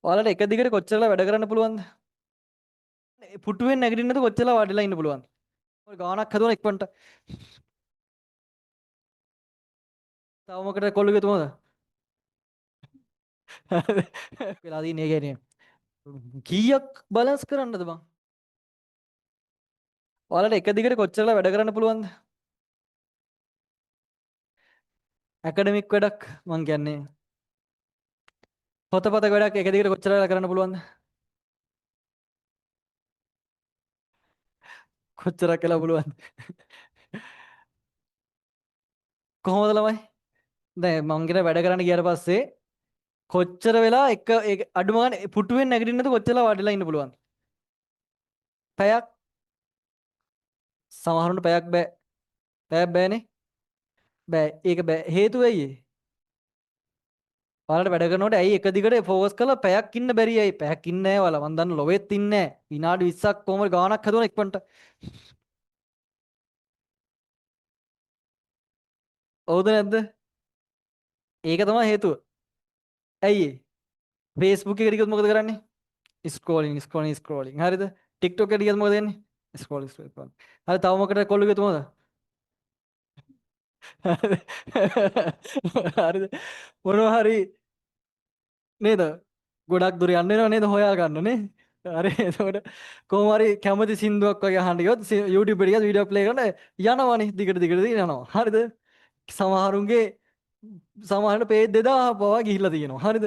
ඔයාලට එක දිගට කොච්චරලා වැඩ කරන්න පුළුවන්ද? පුටුවෙන් නැගිටින්න නැතුව කොච්චරලා වාඩිලා ඉන්න පුළුවන්ද? ඔය ගානක් හදුවන ඉක්මනට. තව මොකට කොල්ලු ගෙතුමද? වෙලා තියෙන්නේ ඒ කියන්නේ. කීයක් බැලන්ස් කරන්නද බං? ඔයාලට එක දිගට කොච්චරලා වැඩ කරන්න පුළුවන්ද? ඇකඩමික් වැඩක් මං කියන්නේ. පොතපත වැඩක් එක දිගට කොච්චරලා කරන්න පුළුවන්ද? කොච්චරක් කියලා පුළුවන්ද? කොහොමද ළමයි? දැන් මං කියන වැඩ කරන්න ගියාට පස්සේ කොච්චර වෙලා එක අඩුම ගානේ පුටුවෙන් නැගිටින්න නැතුව කොච්චරලා වාඩිලා ඉන්න පුළුවන්ද? පැයක් සමහරුන්ට පැයක් බෑ. පැයක් බෑනේ. බෑ. ඒක බෑ. හේතුව ඇයි ඒ? ඔයාලට වැඩ කරනකොට ඇයි එක දිගට ફોකස් කරලා පැයක් ඉන්න බැරි ඇයි? පැයක් ඉන්නේ නැහැ ඔයාලා. මං දන්න ලොවෙත් ඉන්නේ නැහැ. විනාඩි 20ක් කොහමද ගාණක් හදුවන ඉක්මනට. හවුද නැද්ද? ඒක තමයි හේතුව. ඇයි ඒ? Facebook එකට ගියොත් මොකද කරන්නේ? ස්ක්‍රෝලින්. හරිද? TikTok එකට ගියොත් මොකද වෙන්නේ? ස්ක්‍රෝලින්. හරි තව මොකටද කොල්ල ගියොත් මොකද? හරිද? මොනවා හරි නේද? ගොඩක් දුර යන්න වෙනව නේද හොයා ගන්න නේ? හරි එතකොට කොහොම හරි කැමති සින්දුවක් වගේ අහන්න ගියොත් YouTube එකට ගියත් වීඩියෝ ප්ලේ කරන යනවනේ දිගට යනවා. හරිද? සමහරුන්ගේ සමහරට පේජ් 2000 පවා ගිහිල්ලා තියෙනවා. හරිද?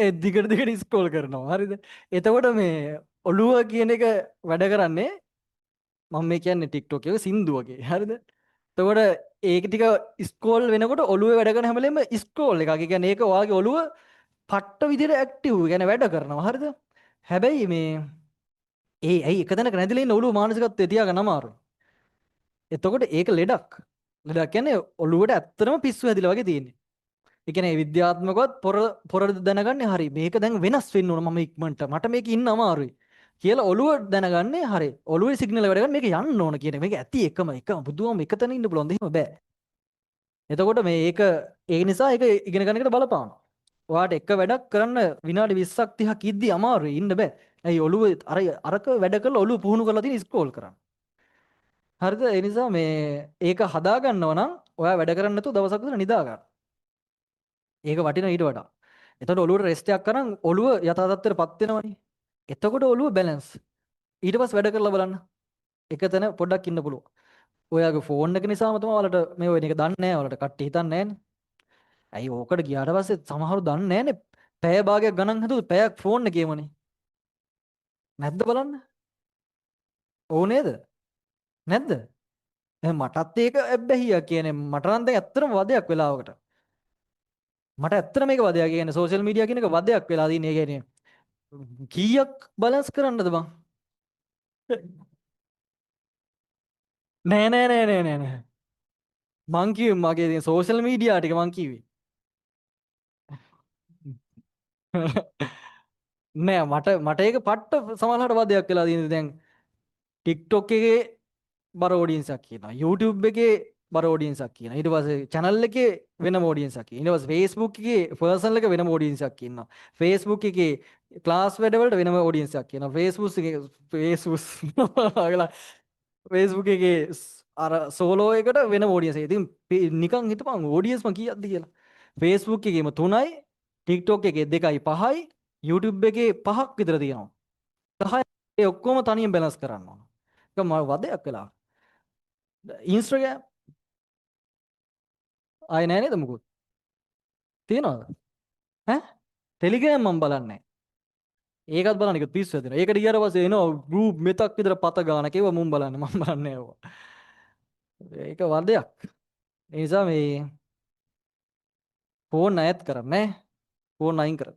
ඒ දිගට ස්ක්‍රෝල් කරනවා. හරිද? එතකොට මේ ඔළුව කියන එක වැඩ කරන්නේ මම මේ කියන්නේ TikTok එක සින්දු වගේ. හරිද? එතකොට ඒක ටික ස්ක්‍රෝල් වෙනකොට ඔළුවේ වැඩ කරන හැම වෙලෙම ස්ක්‍රෝල් එකක්. ඒ කියන්නේ ඒක ඔයාගේ ඔළුව පට්ට විදිහට ඇක්ටිව්. ඒ කියන්නේ වැඩ කරනවා. හරිද? හැබැයි මේ ඇයි එක තැනක නැතිලා ඉන්න ඔළුව මානසිකත්වයේ තියාගන්න අමාරුයි. එතකොට ඒක ලෙඩක්. ලෙඩක් කියන්නේ ඔළුවට ඇත්තටම පිස්සු හැදිලා වගේ තියෙන්නේ. ඒ කියන්නේ විද්‍යාත්මකවත් පොර දැනගන්නේ හරි මේක දැන් වෙනස් වෙන්න ඕන මම ඉක්මනට මට මේක ඉන්න අමාරුයි කියලා ඔළුව දැනගන්නේ හරි ඔළුවේ සිග්නල් වැඩ ගන්න මේක යන්න ඕන කියන මේක ඇති එකම බුදුහාම එක තැන ඉන්න පුළුවන් දෙහිම බෑ. එතකොට මේ ඒක නිසා ඒක ඉගෙන ගන්න එකට බලපානවා. ඔයාට එක වැඩක් කරන්න විනාඩි 20ක් 30ක් ඉද්දි අමාරුයි ඉන්න බෑ. ඇයි ඔළුව අරක වැඩ කරලා ඔළුව පුහුණු කරලා තියෙන ස්ක්‍රෝල් කරන්න. හරිද? ඒ නිසා මේ ඒක හදා ගන්නව නම් ඔයා වැඩ කරන්නේ නැතුව දවසක් විතර නිදා ගන්න. ඒක වටිනවා ඊට වඩා. එතකොට ඔළුවට රෙස්ට් එකක් කරන් ඔළුව යථා තත්ත්වයටපත් වෙනවනේ. එතකොට ඔළුව බැලන්ස්. ඊට පස්සේ වැඩ කරලා බලන්න. එක තැන පොඩ්ඩක් ඉන්න පුළුවන්. ඔයාගේ ෆෝන් එක නිසාම තමයි ඔයාලට මේ වෙන එක දන්නේ නැහැ. ඔයාලට කට්ටිය හිතන්නේ නැහැනේ. ඇයි ඕකට ගියාට පස්සේ සමහරව දන්නේ නැහැනේ. පැය භාගයක් ගණන් හදුවොත් පැයක් ෆෝන් එකේමනේ. නැද්ද බලන්න? ඕ නේද? නැද්ද? එහෙනම් මටත් ඒක ඇබ්බැහියක් කියන්නේ මට නම් දැන් ඇත්තටම වදයක් වෙලාවකට. මට ඇත්තට මේක වදයක්. කියන්නේ සෝෂල් මීඩියා කියන එක වදයක් වෙලා තියෙන. ඒ කියන්නේ කීයක් බැලන්ස් කරන්නද බං? නෑ. මං කිව්වේ මගේ තියෙන සෝෂල් මීඩියා ටික මං කිව්වේ. නෑ මට ඒක පට්ට සමහරවිට වදයක් වෙලා තියෙනවා. දැන් TikTok එකේ බර ඔඩියන්ස් එකක් කියනවා. YouTube එකේ බර ඔඩියන්ස් එකක් කියනවා. ඊට පස්සේ channel එකේ වෙනම ඔඩියන්ස් එකක් කියනවා. ඊට පස්සේ Facebook එකේ personal එක වෙනම ඔඩියන්ස් එකක් කියනවා. Facebook එකේ ක්ලාස් වැඩවලට වෙනම ඔඩියන්ස් එකක් කියනවා. Facebook එකේ අර සෝලෝ එකට වෙන ඔඩියන්ස් එක. ඉතින් නිකන් හිතපන් ඔඩියන්ස් මං කීයක්ද කියලා. Facebook එකේම 3යි, TikTok එකේ 2යි 5යි, YouTube එකේ 5ක් විතර තියෙනවා. 10 ඒ ඔක්කොම තනියෙන් බැලන්ස් කරන්න ඕන. ඒක මම වදයක් වෙලා. Instagram ආයේ නෑ නේද මොකුත්? තියනවද? ඈ? Telegram මම බලන්නේ. ඒකත් බලන්න එක පිස්සු හැදෙනවා. ඒකට ගියාට පස්සේ එනවා group මෙතක් විතර පත ගානක ඒවා මුන් බලන්නේ මම බලන්නේ ඒවා. ඒක වදයක්. ඒ නිසා මේ ෆෝන් අයත් කරන්නේ ෆෝන් අයින් කර.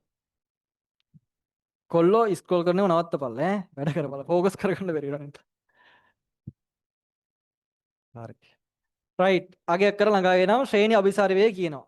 කොල්ලෝ ස්ක්‍රෝල් කරනව නවත්තපල්ල ඈ වැඩ කරපල්ල ફોකස් කරගන්න බැරි වෙනවා. හරි. රයිට් අගයක් කර ළඟා වෙනවා ශ්‍රේණි අභිසාරි වේ කියනවා.